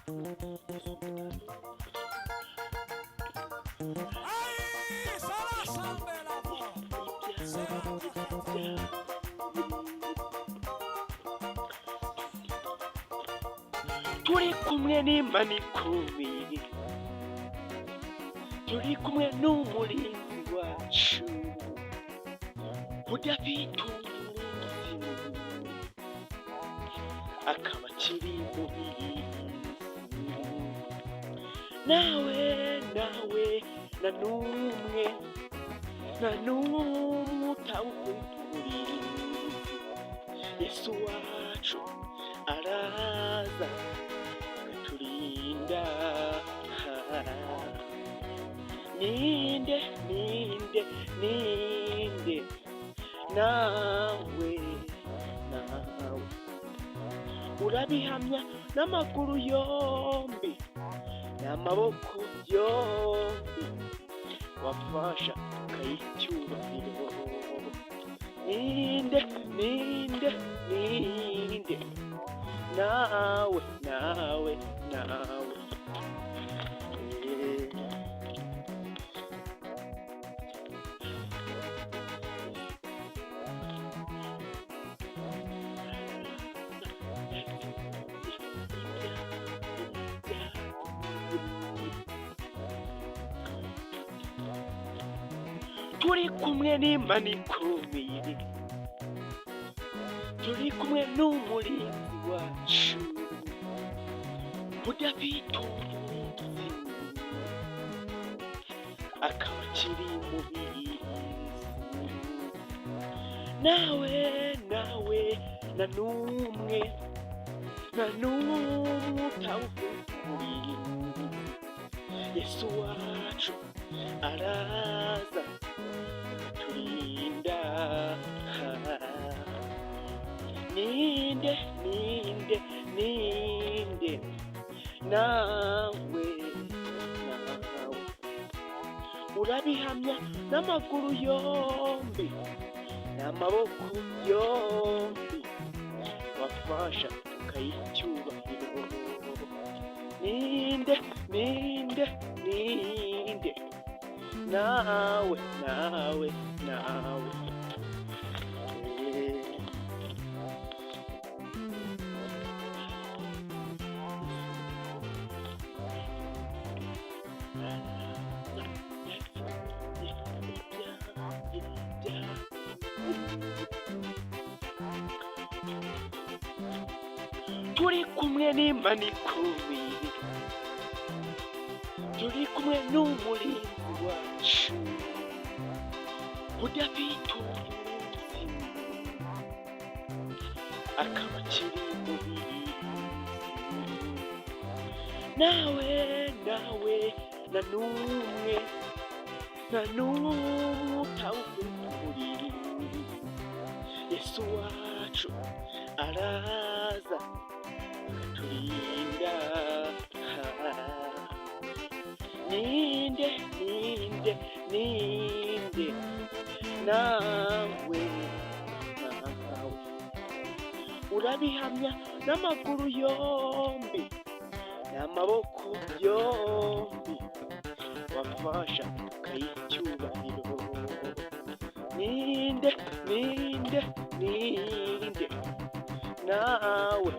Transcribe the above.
Ay, Sara Sambela po. turi kumwe n'Imana ikomeye, turi kumwe n'umurinzi wacu udafite umurinzi, akaba akiri mu bizi. nawe na n'umwe utawukuriye. Yesu wacu araza akaturinda. ninde nawe urabihamya n'amaguru yombi n'amaboko yombi, wafasha ukayicyubahiro. ninde nawe turi kumwe n'Imana ikomeye, turi kumwe n'umurinzi wacu udafite umurinzi, akaba akiri mu bizi. nawe na n'umwe utawukuriye. Yesu wacu araza akaturinda. ninde nawe urabihamya n'amaguru yombi n'amaboko yombi, wafasha ukayicyubahiro. ninde nawe turi kumwe n'Imana ikomeye, turi kumwe n'umurinzi wacu udafite umurinzi, akaba akiri mu bizi. nawe na n'umwe utawukuriye. Yesu wacu araza akaturinda. ninde nawe urabihamya n'amaguru yombi n'amaboko yombi, wafasha ukayicyubahiro. ninde nawe